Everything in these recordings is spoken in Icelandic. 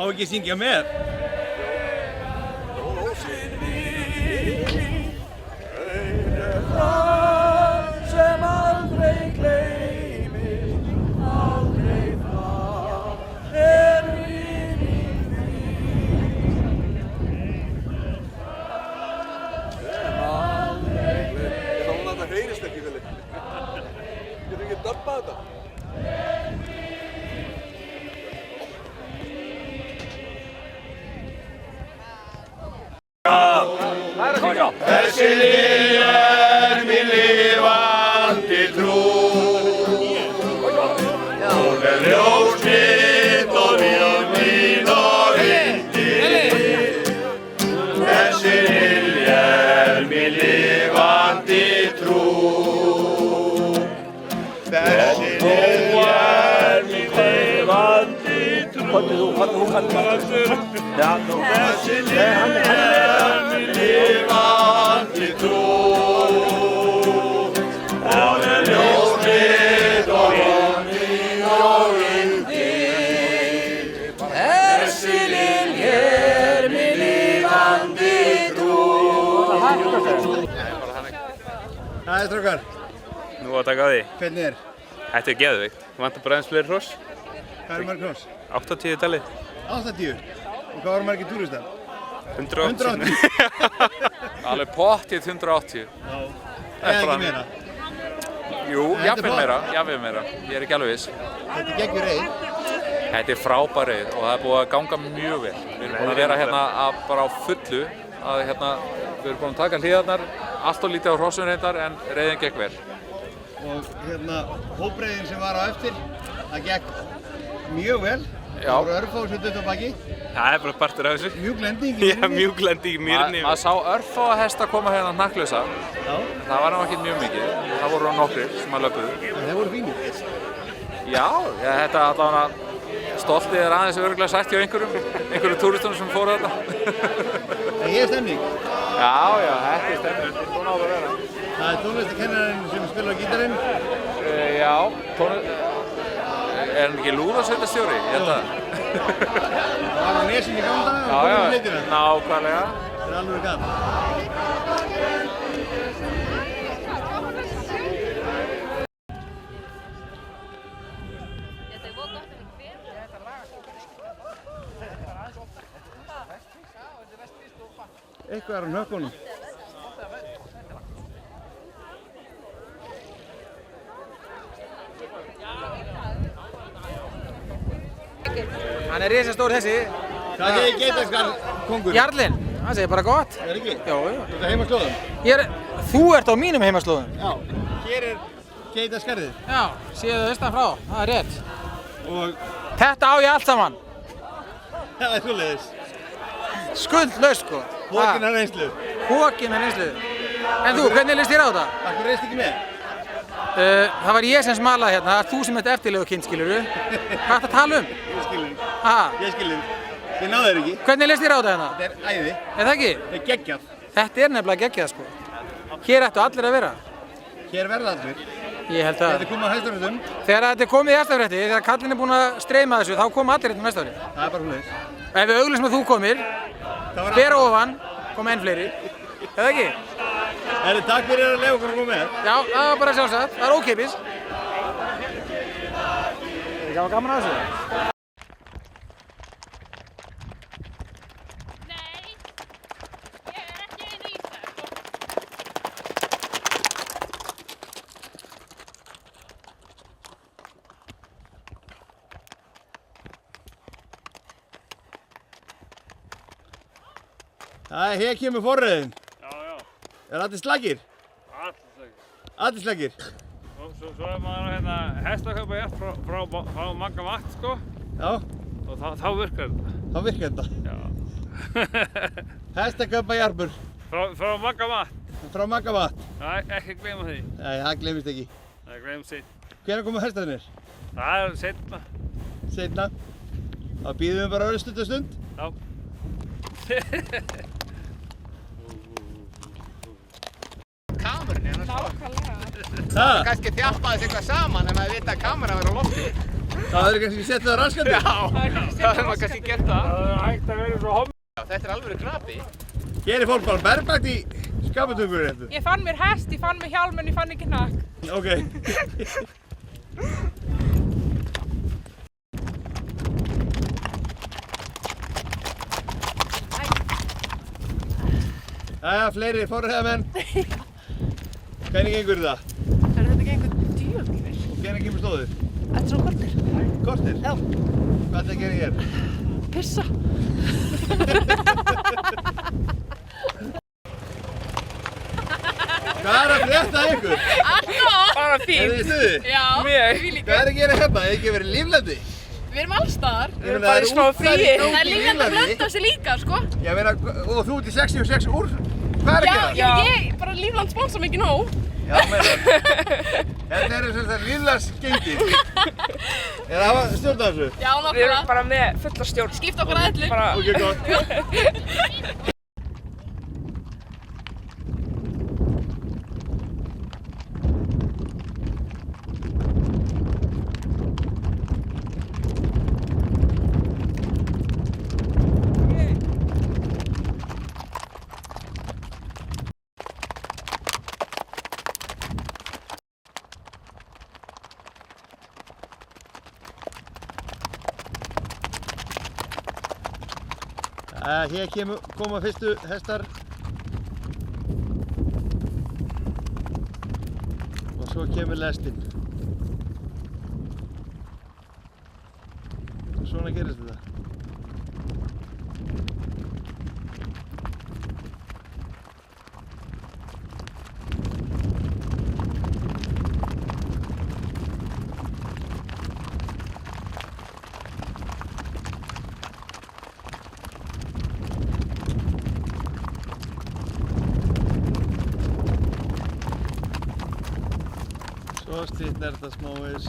Má ekki syngja með? Sem aldrei gleymist, aldrei frá, minning sem aldrei gleymist. Ég vona að þetta heyrist ekki vel. Getur ekki döbbað þetta? Þessi lilja mín lifandi trú. Hún ljós mitt og líf mín og yndi. Þessi lilja mín lifandi trú. Þessi lilja mín lifandi trú. Þessi lilja mín lifandi trú. Hún ljós mitt og líf mín og yndi. Þessi lilja mín lifandi trú. Hæ, strákar. Nú að taka á því. Hvernig er? Þetta er geðveikt. Vantar bara eins fleiri hross. Hvað eru margir hross? 80 í talið. 80? Og hvað voru margir túristar? 180. 180? Alveg pottið 180. Já. Eða ekki meira? Jú, jafnvel meira. Ég er ekki alveg viss. Þetta er geggjur reið. Þetta er frábær reið og það er búið að ganga mjög vel. Við erum búin að vera hérna bara á fullu. Við erum búin að taka hlíðarnar, allt og lítið á hrossun reyndar en reiðin gekk vel. Og hérna, hópreiðin sem var á eftir, það gekk mjög vel. Já. Það voru örfá sem dutt á baki. Það er bara partur af þessu. Mjúk lending í Já, mjúk lending í mýrinni. Maður sá örfáa hesta koma hérna hnakklausa. Já. Það var náttúrulega ekki mjög mikið. Það voru nokkrir sem að löpuðu. En þeir voru fínir. Já, þetta allavega stoltið er aðeins örugglega sætt hjá einhverjum túristum sem fóru þetta. En ég er stemning. Já, þetta er stemning. Svona á það að vera. Það er tónlistakennarinn sem spilar á gítarinn. Já, er hann ekki lúðrasveitarstjóri? Ég held að. Það var á Nesinu í gamla daga og komið um hlutina. Nákvæmlega. Það er alveg gaman. Eitthvað er á hnökkunum. Hann er risastór þessi. Hvað segir geitaskar kongur? Jarlinn, hann segir bara gott. Er ekki? Já, já. Þetta er heimaslóðum? Þú ert á mínum heimaslóðum. Já. Hér er geitaskarðið. Já, séðu austan frá, það er rétt. Og Þetta á ég allt saman. það er svoleiðis. Skuldlaust sko. Hókinn er reynslu. Hókinn er reynslu. En þú, hvernig leist þér á þetta? Akkur reist ekki með? Það var ég sem smalaði hérna, það er þú sem ert eftirlegukind, skilurðu. Hvað ertu að tala um? Ég skilur. Ha? Ég skilur. Ég náði þér ekki. Hvernig leist þér á þetta hérna? Þetta er æði. Er það ekki? Þetta er geggjað. Þetta er nefnilega geggjað sko. Hér ættu allir að vera. Hér verða allir. Ég held að Þetta er komið á hæstafrættum. þegar þetta er komið í hæstafrétti, þegar kallinn er búinn að streyma þessu, þá koma allir hérna næsta ári. Það er bara svoleiðis. Ef við auglýsum að þú komir, Það var bera ofan, koma enn fleiri. Eða ekki? Herri, takk fyrir að leiða okkur að koma með. Já, það var bara sjálfsagt. Það er ókeypis. Það var gaman að þessu. Hér kemur forriðin. Já, já. Er allir slagir? Allir slagir? Svo er maður hérna hestakaupa jafn frá Magga Vatn, sko. Já. Og þá virkar þetta. Þá virkar þetta. Já. Hestakaupa jarpur. Frá Magga Vatn. Frá Magga Vatn. Nei, ekki gleyma því. Nei, það gleymist ekki. Það gleymst sitt. Hvenær komu hestarnir? Það er seinna. Seinna. Þá býðum við bara örstutt stund. Já. Kamerunni, annars Það? kannski þjappaðist eitthvað saman en maður vita að kamera verður á lofti. Það er kannski sett það raskandi. Já, það hefur maður kannski gert það. Það er hægt að vera svo homm. Þetta er alveg krabi. Gerir fólk bara bergbætt í skaputungur eftir? Ég fann mér hest, ég fann mér hjálm en ég fann ekki hnakk. Ok. Jæja, fleiri forræðamenn. Hvernig gengur það? Þetta gengur djöfnir vel. Og hvernig kemur stóðið? Þetta er svona kortir. Kortir? Já. Hvað er það að gera hér? Pissa. Hvað er að frétta ykkur? Alltaf. Bara Er þið í stuði? Já. Mjög. Hvað er að gera hérna? Það er ekki verið líflendi? Við erum allstaðar. Við erum bara í smá fríi. Það er lífandi að blönda sig líka, sko. Ég meina, og þú ert í 66 úr? Hvað er að gera? Já, ég, bara lífland sponsa mikið nóg. Já, meina. Þetta eru sem það líflarsgengi. Er það að stjórna þessu? Já, náttúrulega. Við erum bara með fulla stjórn. Skipta okkur aðeins. Ok, gott. Hér koma fyrstu hestar og svo kemur lestin. Svona gerist þetta. Svo slitnar þetta smávegis.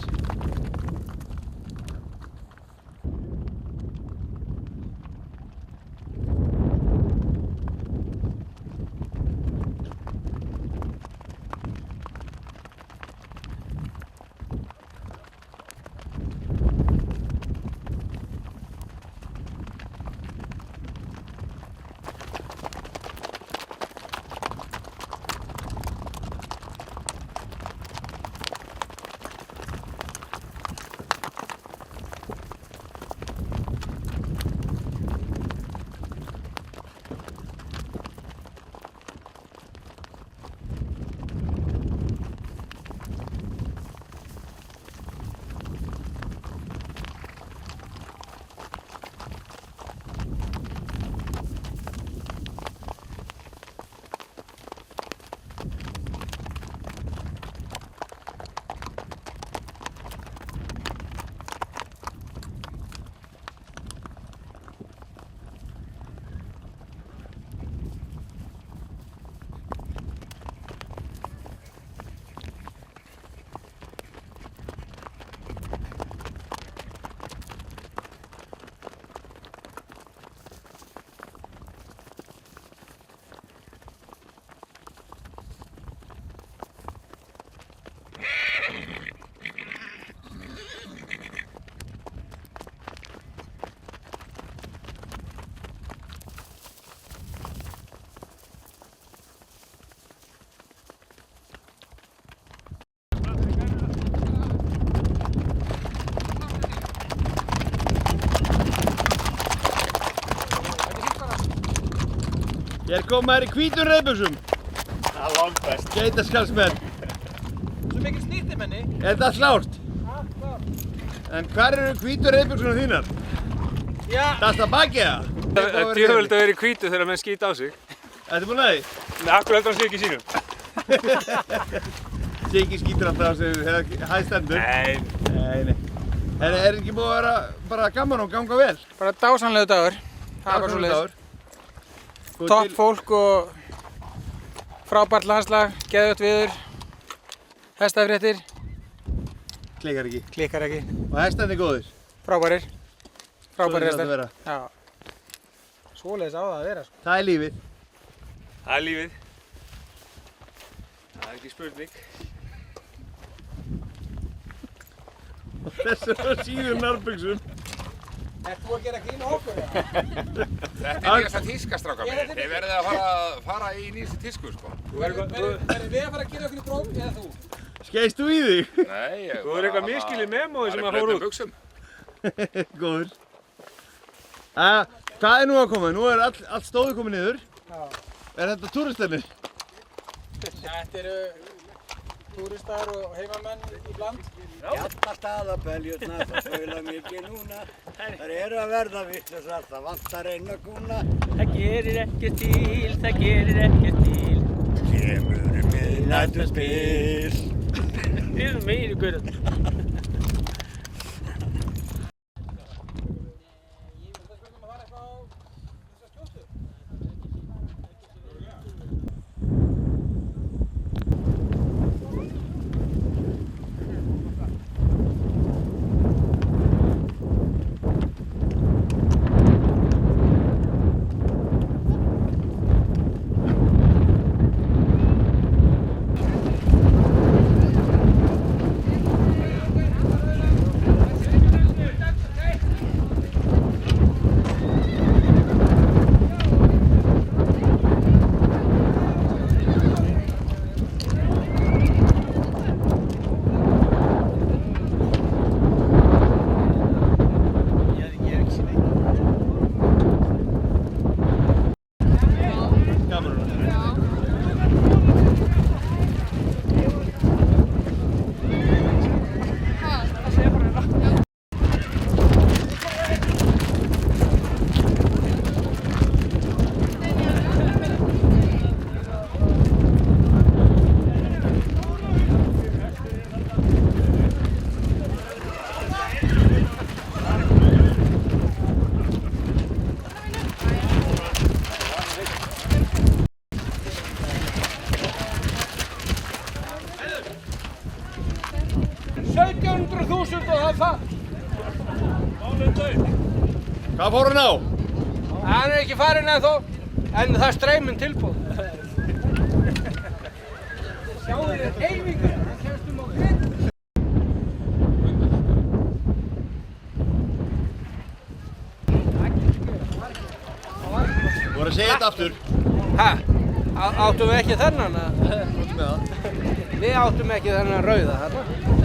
Ég kom maður í hvítum reiðbuxum. Það er langt best. Geitaskalsmenn. Svo mikil snýttimenni. Er þetta klárt? Já, klárt. En hvar eru hvítu reiðbuxuna þínar? Já. Það er það bakið það? Það er djöfulegt að vera í hvítu þegar menn skýta á sig. Þetta er búin að því? Nei, akkur heldur hann sé ekki í sínum. Siggi skýtur alltaf á sig þegar hæð stendur. Nei. Er ekki búið að vera bara gaman og ganga vel? Bara dásamlegu dagur. Það er bara svo leiðis. Topp fólk og frábært landslag, geðveikt viður, hestafréttir. Klikkar ekki. Klikkar ekki. Og hestarnir góðir? Frábærir. Frábærir Svoleiðis á hestar. þetta að vera. Já. Svoleiðis á það að vera, sko. Það er lífið. Það er lífið. Það er ekki spurning. Þessar síðum nærbuxum. Ert þú að gera grín á okkur? Þetta er nýjasta tíska, strákar mínir. Þið verðið að fara í nýjastu tísku, sko. Verðum við að fara að gera okkur í brók eða þú? Skeist þú í þig? Nei, ég Þú er eitthvað miskilið memói sem að fór út. buxum. Góður. Hvað er nú að koma? Nú er allt stóðið komið niður. Já. Er þetta túristennir? Þetta eru túristar og heimamenn í bland. Hjallastaðabeljurnar, það spila mikið núna. Það eru að verða vitlausar, það vantar eina kúna. Það gerir ekkert til, það gerir ekkert til. Kemur miðnættuspil. Við erum meiri guður. Hvað fór hann á? Hann er ekki farinn ennþá, en það er streymin tilbúð. Sjáu þið hreyfingu, hann kemst á grið. Þú voru að segja þetta aftur. Hæ? Áttum við ekki þennan? Þú ert með það. Við áttum ekki þennan rauða þarna.